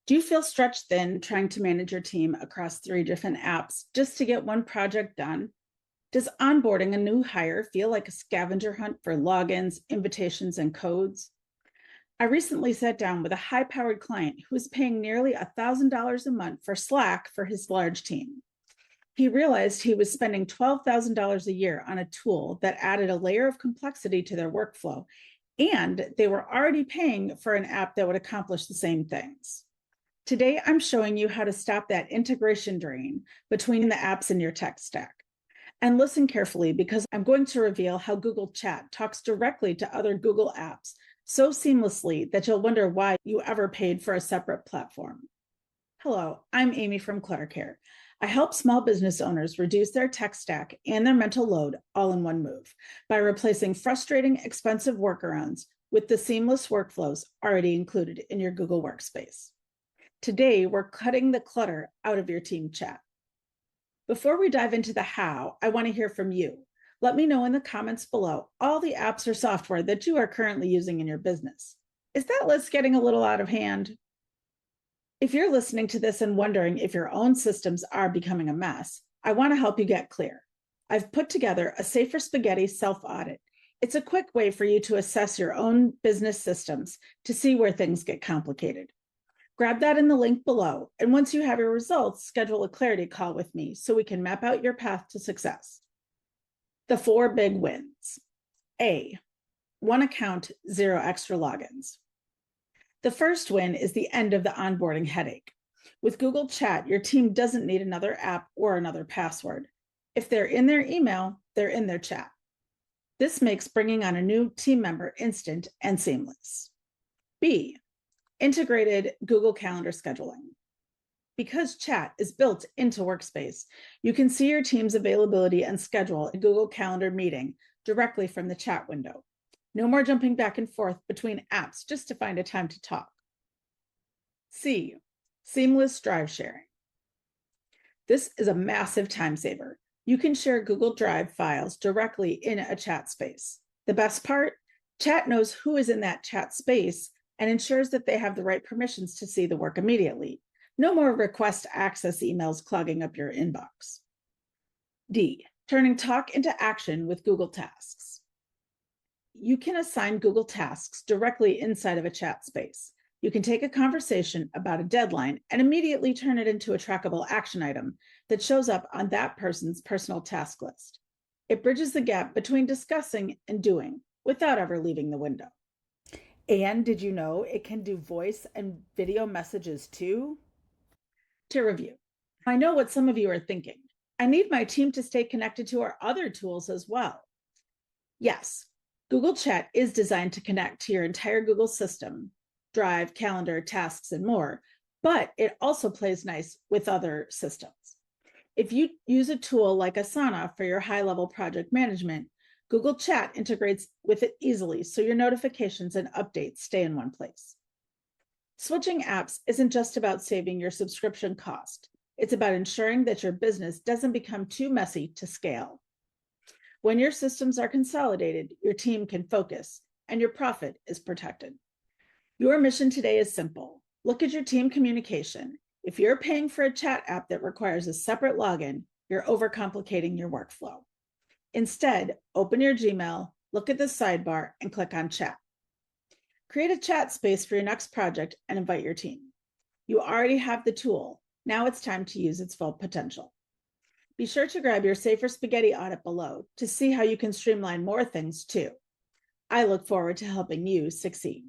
Do you feel stretched thin trying to manage your team across 3 different apps just to get one project done? Does onboarding a new hire feel like a scavenger hunt for logins, invitations, and codes? I recently sat down with a high powered client who was paying nearly $1,000 a month for Slack for his large team. He realized he was spending $12,000 a year on a tool that added a layer of complexity to their workflow, and they were already paying for an app that would accomplish the same things. Today, I'm showing you how to stop that integration drain between the apps in your tech stack. And listen carefully because I'm going to reveal how Google Chat talks directly to other Google apps so seamlessly that you'll wonder why you ever paid for a separate platform. Hello, I'm Amy from Clutter. I help small business owners reduce their tech stack and their mental load all in one move by replacing frustrating, expensive workarounds with the seamless workflows already included in your Google Workspace. Today, we're cutting the clutter out of your team chat. Before we dive into the how, I want to hear from you. Let me know in the comments below all the apps or software that you are currently using in your business. Is that list getting a little out of hand? If you're listening to this and wondering if your own systems are becoming a mess, I want to help you get clear. I've put together a safer spaghetti self-audit. It's a quick way for you to assess your own business systems to see where things get complicated. Grab that in the link below, and once you have your results, schedule a clarity call with me so we can map out your path to success. The 4 big wins. A, 1 account, 0 extra logins. The first win is the end of the onboarding headache. With Google Chat, your team doesn't need another app or another password. If they're in their email, they're in their chat. This makes bringing on a new team member instant and seamless. B, integrated Google Calendar scheduling. Because Chat is built into Workspace, you can see your team's availability and schedule a Google Calendar meeting directly from the chat window. No more jumping back and forth between apps just to find a time to talk. C, seamless drive sharing. This is a massive time saver. You can share Google Drive files directly in a chat space. The best part, Chat knows who is in that chat space and ensures that they have the right permissions to see the work immediately. No more request access emails clogging up your inbox. D, turning talk into action with Google Tasks. You can assign Google Tasks directly inside of a chat space. You can take a conversation about a deadline and immediately turn it into a trackable action item that shows up on that person's personal task list. It bridges the gap between discussing and doing without ever leaving the window. And did you know it can do voice and video messages too? To review, I know what some of you are thinking. I need my team to stay connected to our other tools as well. Yes, Google Chat is designed to connect to your entire Google system, Drive, Calendar, Tasks, and more, but it also plays nice with other systems. If you use a tool like Asana for your high-level project management, Google Chat integrates with it easily, so your notifications and updates stay in one place. Switching apps isn't just about saving your subscription cost. It's about ensuring that your business doesn't become too messy to scale. When your systems are consolidated, your team can focus and your profit is protected. Your mission today is simple. Look at your team communication. If you're paying for a chat app that requires a separate login, you're overcomplicating your workflow. Instead, open your Gmail, look at the sidebar, and click on Chat. Create a chat space for your next project and invite your team. You already have the tool. Now it's time to use its full potential. Be sure to grab your Safer Spaghetti audit below to see how you can streamline more things too. I look forward to helping you succeed.